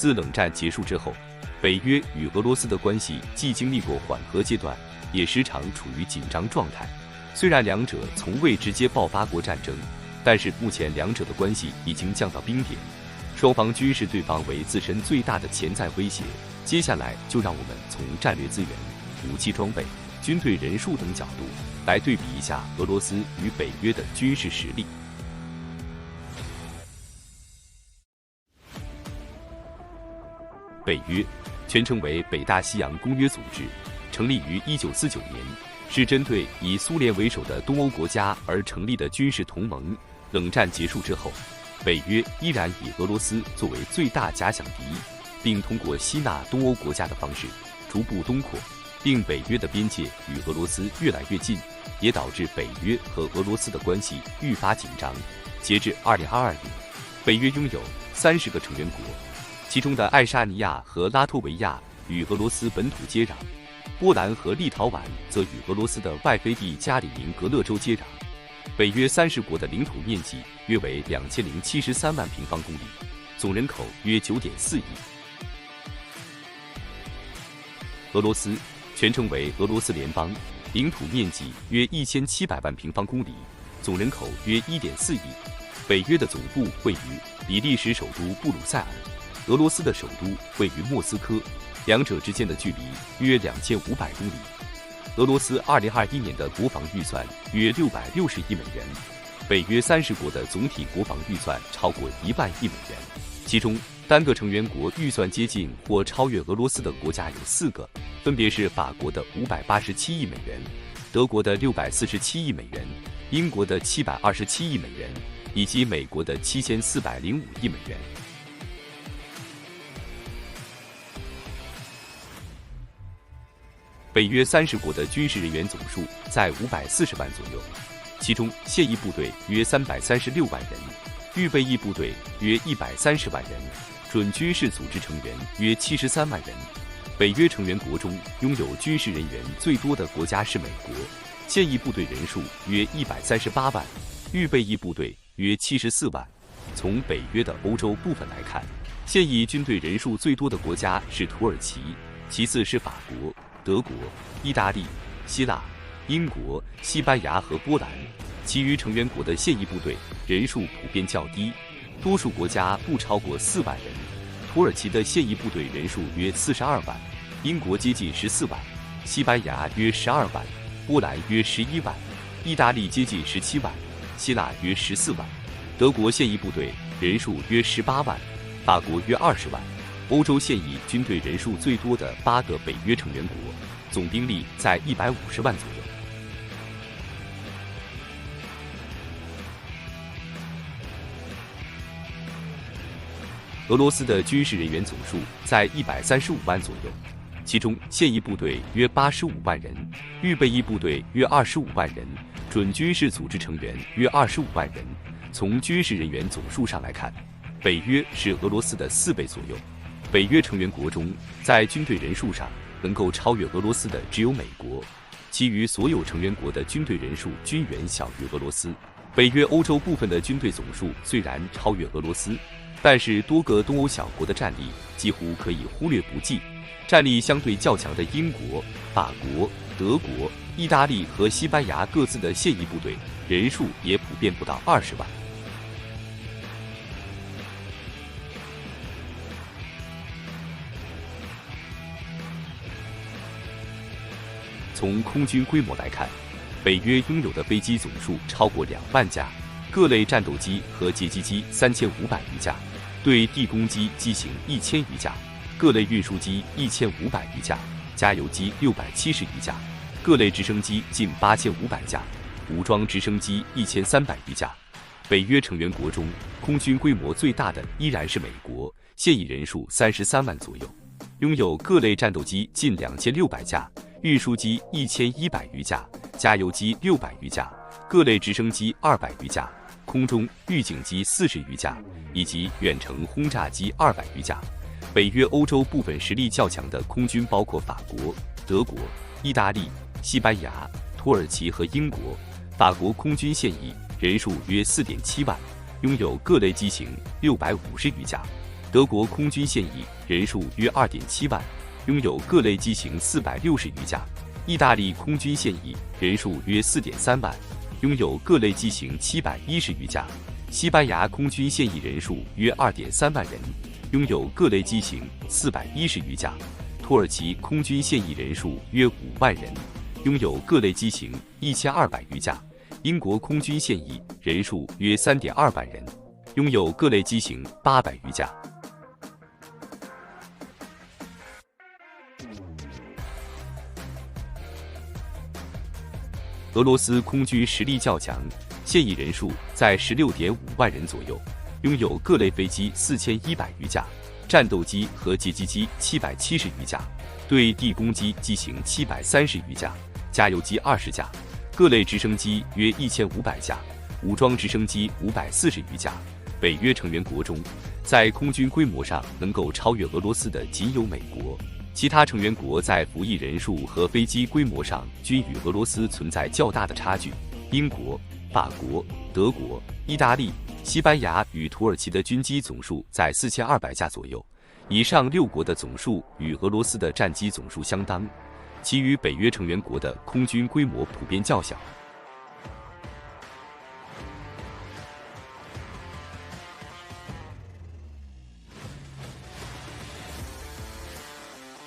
自冷战结束之后，北约与俄罗斯的关系既经历过缓和阶段，也时常处于紧张状态。虽然两者从未直接爆发过战争，但是目前两者的关系已经降到冰点，双方均视对方为自身最大的潜在威胁。接下来就让我们从战略资源、武器装备、军队人数等角度来对比一下俄罗斯与北约的军事实力。北约全称为北大西洋公约组织，成立于1949年，是针对以苏联为首的东欧国家而成立的军事同盟。冷战结束之后，北约依然以俄罗斯作为最大假想敌，并通过吸纳东欧国家的方式逐步东扩，令北约的边界与俄罗斯越来越近，也导致北约和俄罗斯的关系愈发紧张。截至2022年，北约拥有30个成员国，其中的爱沙尼亚和拉脱维亚与俄罗斯本土接壤，波兰和立陶宛则与俄罗斯的外飞地加里宁格勒州接壤。北约30国的领土面积约为2073万平方公里，总人口约9.4亿。俄罗斯全称为俄罗斯联邦，领土面积约1700万平方公里，总人口约1.4亿。北约的总部位于比利时首都布鲁塞尔，俄罗斯的首都位于莫斯科，两者之间的距离约2500公里。俄罗斯2021年的国防预算约660亿美元，北约30国的总体国防预算超过1万亿美元，其中单个成员国预算接近或超越俄罗斯的国家有4个，分别是法国的587亿美元、德国的647亿美元、英国的727亿美元，以及美国的7405亿美元。北约30国的军事人员总数在540万左右，其中现役部队约336万人，预备役部队约130万人，准军事组织成员约73万人。北约成员国中拥有军事人员最多的国家是美国，现役部队人数约138万，预备役部队约74万。从北约的欧洲部分来看，现役军队人数最多的国家是土耳其，其次是法国、德国、意大利、希腊、英国、西班牙和波兰，其余成员国的现役部队人数普遍较低，多数国家不超过4万人。土耳其的现役部队人数约42万，英国接近14万，西班牙约12万，波兰约11万，意大利接近17万，希腊约14万，德国现役部队人数约18万，法国约20万。欧洲现役军队人数最多的8个北约成员国，总兵力在150万左右。俄罗斯的军事人员总数在135万左右，其中现役部队约85万人，预备役部队约25万人，准军事组织成员约25万人。从军事人员总数上来看，北约是俄罗斯的4倍左右。北约成员国中，在军队人数上能够超越俄罗斯的只有美国，其余所有成员国的军队人数均远小于俄罗斯。北约欧洲部分的军队总数虽然超越俄罗斯，但是多个东欧小国的战力几乎可以忽略不计。战力相对较强的英国、法国、德国、意大利和西班牙各自的现役部队人数也普遍不到20万。从空军规模来看，北约拥有的飞机总数超过2万架，各类战斗机和截击机3500余架，对地攻击机型1000余架，各类运输机1500余架，加油机670余架，各类直升机近8500架，武装直升机1300余架。北约成员国中，空军规模最大的依然是美国，现役人数33万左右，拥有各类战斗机近2600架，运输机1100余架，加油机600余架，各类直升机200余架，空中预警机40余架，以及远程轰炸机200余架。北约欧洲部分实力较强的空军包括法国、德国、意大利、西班牙、土耳其和英国。法国空军现役人数约4.7万，拥有各类机型650余架。德国空军现役人数约 2.7 万，拥有各类机型460余架；意大利空军现役人数约 4.3 万，拥有各类机型710余架；西班牙空军现役人数约 2.3 万人，拥有各类机型410余架；土耳其空军现役人数约5万人，拥有各类机型1200余架；英国空军现役人数约 3.2 万人，拥有各类机型800余架。俄罗斯空军实力较强，现役人数在 16.5 万人左右，拥有各类飞机4100余架，战斗机和截击机770余架，对地攻击机型730余架，加油机20架，各类直升机约1500架，武装直升机540余架。北约成员国中，在空军规模上能够超越俄罗斯的仅有美国，其他成员国在服役人数和飞机规模上均与俄罗斯存在较大的差距。英国、法国、德国、意大利、西班牙与土耳其的军机总数在4200架左右，以上6国的总数与俄罗斯的战机总数相当，其余北约成员国的空军规模普遍较小。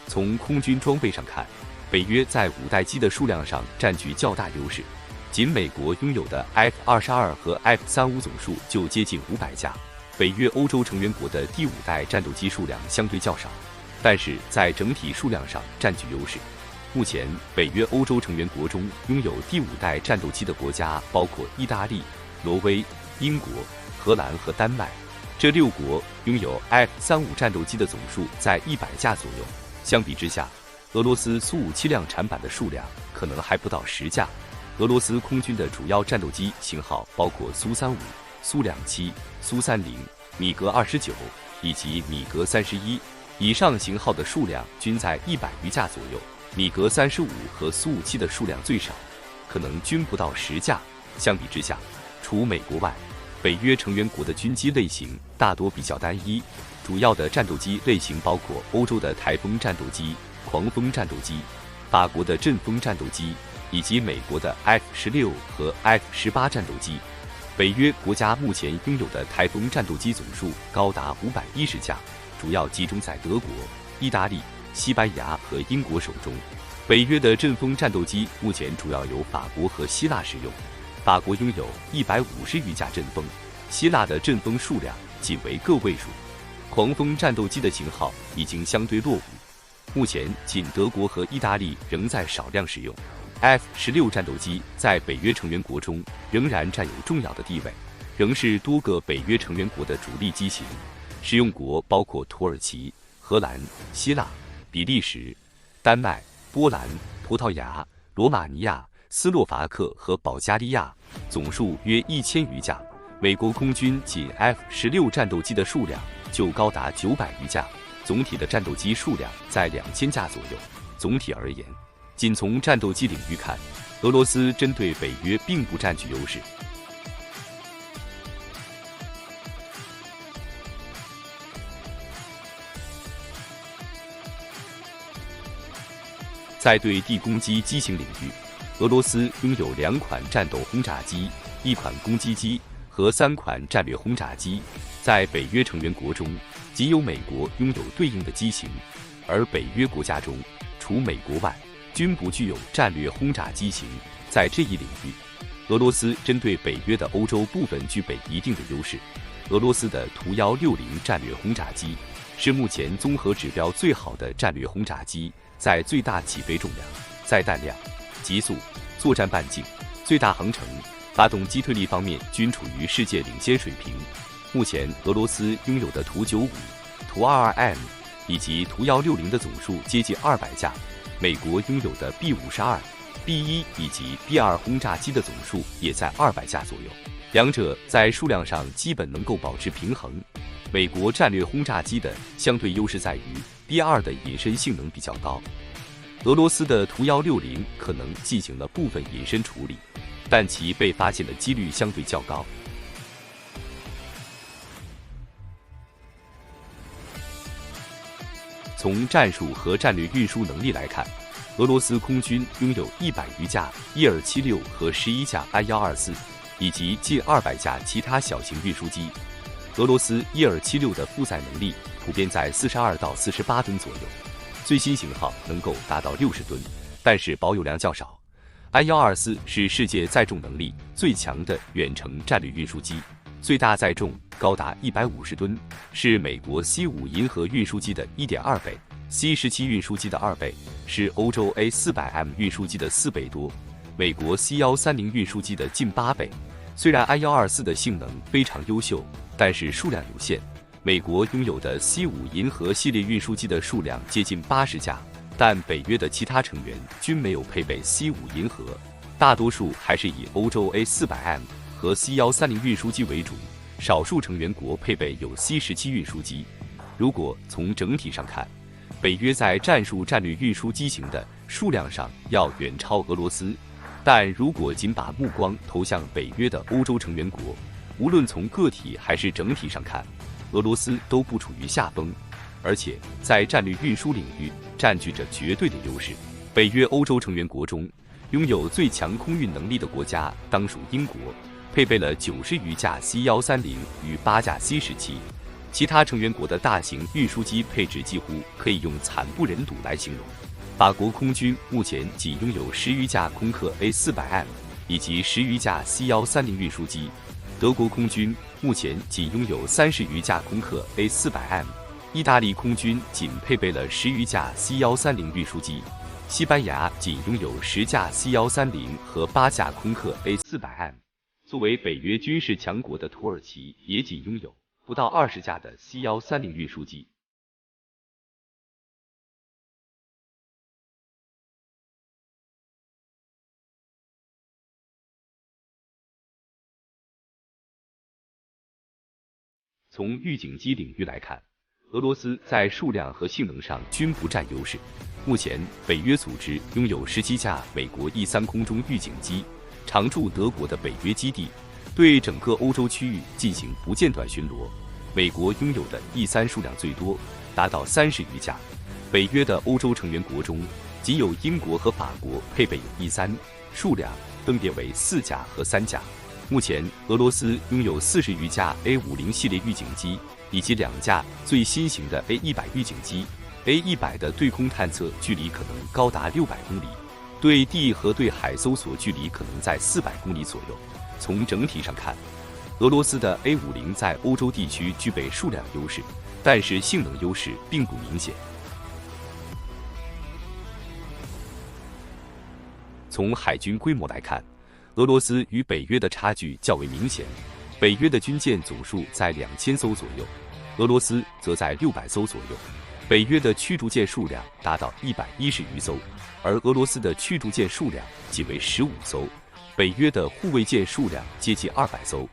从空军装备上看，北约在5代机的数量上占据较大优势，仅美国拥有的 F-22和 F-35总数就接近500架。北约欧洲成员国的第5代战斗机数量相对较少，但是在整体数量上占据优势。目前，北约欧洲成员国中拥有第5代战斗机的国家包括意大利、挪威、英国、荷兰和丹麦，这6国拥有 F-35战斗机的总数在100架左右。相比之下，俄罗斯苏57量产版的数量可能还不到10架。俄罗斯空军的主要战斗机型号包括苏35、苏27、苏30、米格29以及米格31，以上型号的数量均在100余架左右。米格35和苏57的数量最少，可能均不到10架。相比之下，除美国外，北约成员国的军机类型大多比较单一，主要的战斗机类型包括欧洲的台风战斗机、狂风战斗机、法国的阵风战斗机以及美国的 F-16和 F-18战斗机。北约国家目前拥有的台风战斗机总数高达510架，主要集中在德国、意大利、西班牙和英国手中。北约的阵风战斗机目前主要由法国和希腊使用，法国拥有150余架阵风，希腊的阵风数量仅为个位数。狂风战斗机的型号已经相对落伍，目前仅德国和意大利仍在少量使用。F-16战斗机在北约成员国中仍然占有重要的地位，仍是多个北约成员国的主力机型。使用国包括土耳其、荷兰、希腊、比利时、丹麦、波兰、葡萄牙、罗马尼亚、斯洛伐克和保加利亚，总数约1000余架。美国空军仅 F-16战斗机的数量就高达900余架，总体的战斗机数量在2000架左右。总体而言，仅从战斗机领域看，俄罗斯针对北约并不占据优势。在对地攻击机型领域，俄罗斯拥有2款战斗轰炸机、1款攻击机和3款战略轰炸机。在北约成员国中，仅有美国拥有对应的机型，而北约国家中，除美国外，均不具有战略轰炸机型。在这一领域，俄罗斯针对北约的欧洲部分具备一定的优势。俄罗斯的图160战略轰炸机是目前综合指标最好的战略轰炸机，在最大起飞重量、载弹量、极速、作战半径、最大航程、发动机推力方面均处于世界领先水平。目前，俄罗斯拥有的图95、图22M 以及图160的总数接近200架，美国拥有的 B52、B1以及 B2 轰炸机的总数也在200架左右，两者在数量上基本能够保持平衡。美国战略轰炸机的相对优势在于 B2 的隐身性能比较高，俄罗斯的图160可能进行了部分隐身处理，但其被发现的几率相对较高。从战术和战略运输能力来看，俄罗斯空军拥有100余架伊尔76和11架I-124，以及近200架其他小型运输机。俄罗斯伊尔76的负载能力普遍在42到48吨左右，最新型号能够达到60吨，但是保有量较少。I-124是世界载重能力最强的远程战略运输机，最大载重高达150吨，是美国 C5 银河运输机的1.2倍， C17 运输机的2倍，是欧洲 A400M 运输机的4倍多，美国 C130 运输机的近8倍。虽然 I-124的性能非常优秀，但是数量有限。美国拥有的 C5 银河系列运输机的数量接近80架，但北约的其他成员均没有配备 C5 银河，大多数还是以欧洲 A400M 和 C130 运输机为主，少数成员国配备有 C17 运输机。如果从整体上看，北约在战术战略运输机型的数量上要远超俄罗斯，但如果仅把目光投向北约的欧洲成员国，无论从个体还是整体上看，俄罗斯都不处于下风，而且在战略运输领域占据着绝对的优势。北约欧洲成员国中，拥有最强空运能力的国家当属英国，配备了90余架 C130与8架 C17， 其他成员国的大型运输机配置几乎可以用惨不忍睹来形容。法国空军目前仅拥有10余架空客 A400M 以及10余架 C130运输机，德国空军目前仅拥有30余架空客 A400M， 意大利空军仅配备了10余架 C130运输机，西班牙仅拥有10架 C130和8架空客 A400M。作为北约军事强国的土耳其也仅拥有不到20架的 C130运输机。从预警机领域来看，俄罗斯在数量和性能上均不占优势。目前，北约组织拥有17架美国 E3空中预警机，常驻德国的北约基地，对整个欧洲区域进行不间断巡逻。美国拥有的 E3数量最多，达到30余架。北约的欧洲成员国中，仅有英国和法国配备有 E3，数量分别为4架和3架。目前，俄罗斯拥有40余架 A50系列预警机，以及2架最新型的 A100预警机。A100的对空探测距离可能高达600公里，对地和对海搜索距离可能在400公里左右。从整体上看，俄罗斯的 A50在欧洲地区具备数量优势，但是性能优势并不明显。从海军规模来看，俄罗斯与北约的差距较为明显，北约的军舰总数在2000艘左右，俄罗斯则在600艘左右。北约的驱逐舰数量达到110余艘，而俄罗斯的驱逐舰数量仅为15艘。北约的护卫舰数量接近200艘，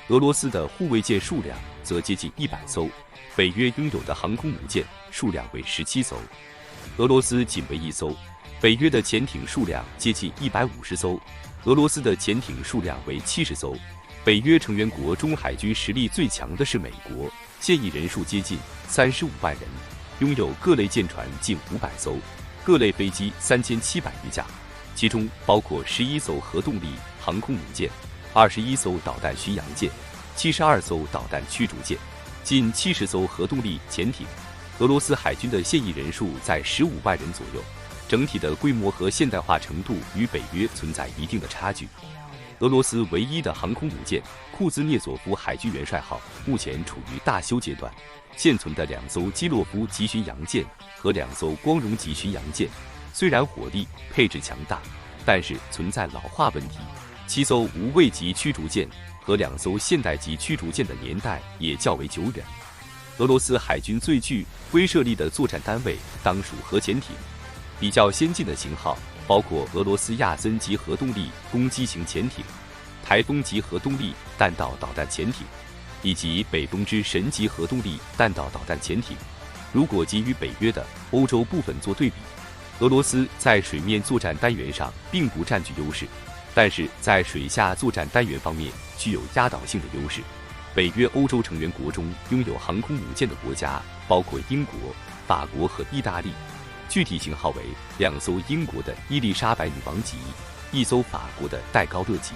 俄罗斯的护卫舰数量则接近100艘。北约拥有的航空母舰数量为17艘，俄罗斯仅为1艘。北约的潜艇数量接近150艘，俄罗斯的潜艇数量为70艘。北约成员国中海军实力最强的是美国，现役人数接近35万人，拥有各类舰船近500艘，各类飞机3700余架，其中包括11艘核动力航空母舰、21艘导弹巡洋舰、72艘导弹驱逐舰、近70艘核动力潜艇。俄罗斯海军的现役人数在15万人左右，整体的规模和现代化程度与北约存在一定的差距。俄罗斯唯一的航空母舰库兹涅佐夫海军元帅号目前处于大修阶段，现存的2艘基洛夫级巡洋舰和2艘光荣级巡洋舰虽然火力配置强大，但是存在老化问题。7艘无畏级驱逐舰和2艘现代级驱逐舰的年代也较为久远。俄罗斯海军最具威慑力的作战单位当属核潜艇，比较先进的型号包括俄罗斯亚森级核动力攻击型潜艇、台风级核动力弹道导弹潜艇，以及北风之神级核动力弹道导弹潜艇。如果给予北约的欧洲部分做对比，俄罗斯在水面作战单元上并不占据优势，但是在水下作战单元方面具有压倒性的优势。北约欧洲成员国中拥有航空母舰的国家包括英国、法国和意大利，具体型号为2艘英国的伊丽莎白女王级、1艘法国的戴高乐级，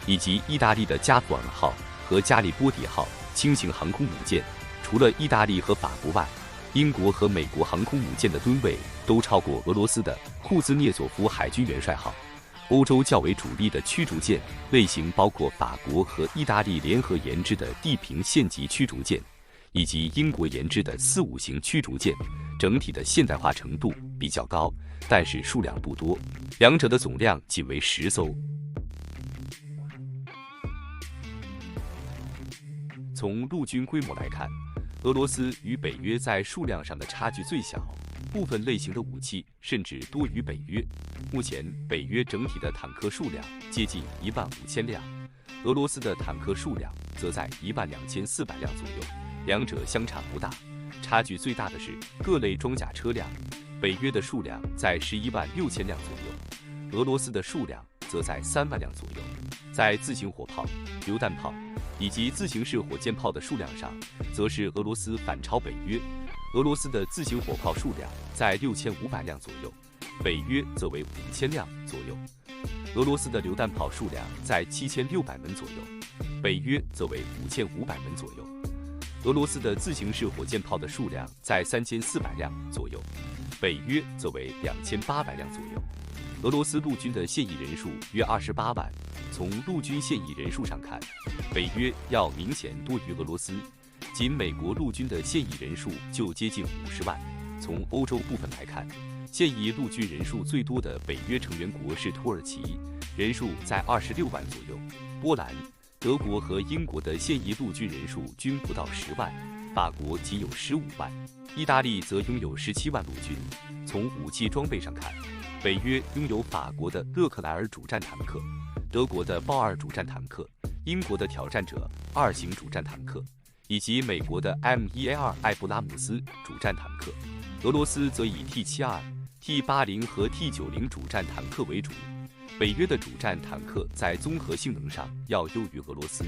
以及意大利的加布尔号和加利波迪号轻型航空母舰。除了意大利和法国外，英国和美国航空母舰的吨位都超过俄罗斯的库兹涅佐夫海军元帅号。欧洲较为主力的驱逐舰类型包括法国和意大利联合研制的地平线级驱逐舰，以及英国研制的45型驱逐舰，整体的现代化程度比较高，但是数量不多，两者的总量仅为10艘。从陆军规模来看，俄罗斯与北约在数量上的差距最小，部分类型的武器甚至多于北约。目前，北约整体的坦克数量接近15000辆，俄罗斯的坦克数量则在12400辆左右，两者相差不大。差距最大的是各类装甲车辆，北约的数量在116000辆左右，俄罗斯的数量则在3万辆左右。在自行火炮、榴弹炮以及自行式火箭炮的数量上，则是俄罗斯反超北约。俄罗斯的自行火炮数量在6500辆左右，北约则为5000辆左右。俄罗斯的榴弹炮数量在7600门左右，北约则为5500门左右。俄罗斯的自行式火箭炮的数量在3400辆左右，北约则为2800辆左右。俄罗斯陆军的现役人数约28万，从陆军现役人数上看，北约要明显多于俄罗斯。仅美国陆军的现役人数就接近50万。从欧洲部分来看，现役陆军人数最多的北约成员国是土耳其，人数在26万左右。波兰、德国和英国的现役陆军人数均不到10万，法国仅有15万，意大利则拥有17万陆军。从武器装备上看，北约拥有法国的勒克莱尔主战坦克、德国的豹2主战坦克、英国的挑战者2型主战坦克，以及美国的 M1A2 艾布拉姆斯主战坦克。俄罗斯则以 T72、T80 和 T90 主战坦克为主。北约的主战坦克在综合性能上要优于俄罗斯，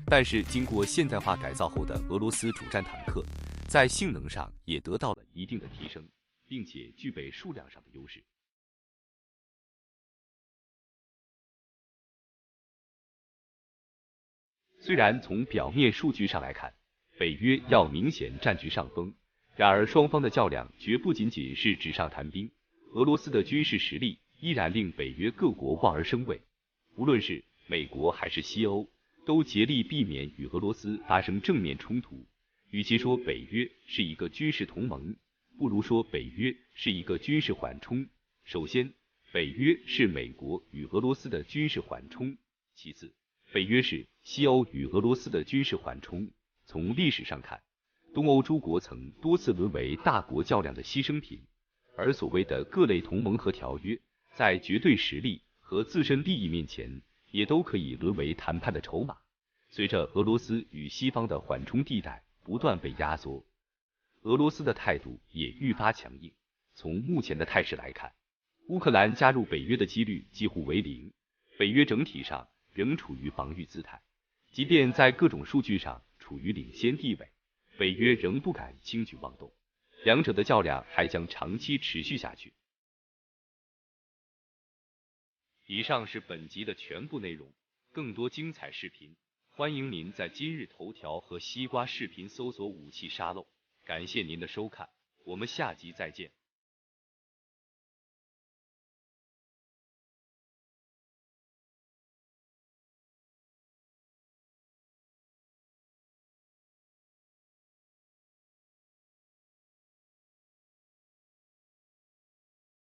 但是经过现代化改造后的俄罗斯主战坦克在性能上也得到了一定的提升，并且具备数量上的优势。虽然从表面数据上来看，北约要明显占据上风，然而双方的较量绝不仅仅是纸上谈兵。俄罗斯的军事实力依然令北约各国望而生畏，无论是美国还是西欧，都竭力避免与俄罗斯发生正面冲突。与其说北约是一个军事同盟，不如说北约是一个军事缓冲。首先，北约是美国与俄罗斯的军事缓冲；其次，北约是西欧与俄罗斯的军事缓冲。从历史上看，东欧诸国曾多次沦为大国较量的牺牲品，而所谓的各类同盟和条约，在绝对实力和自身利益面前，也都可以沦为谈判的筹码。随着俄罗斯与西方的缓冲地带不断被压缩，俄罗斯的态度也愈发强硬。从目前的态势来看，乌克兰加入北约的几率几乎为0，北约整体上仍处于防御姿态，即便在各种数据上处于领先地位，北约仍不敢轻举妄动，两者的较量还将长期持续下去。以上是本集的全部内容，更多精彩视频，欢迎您在今日头条和西瓜视频搜索武器沙漏。感谢您的收看，我们下集再见。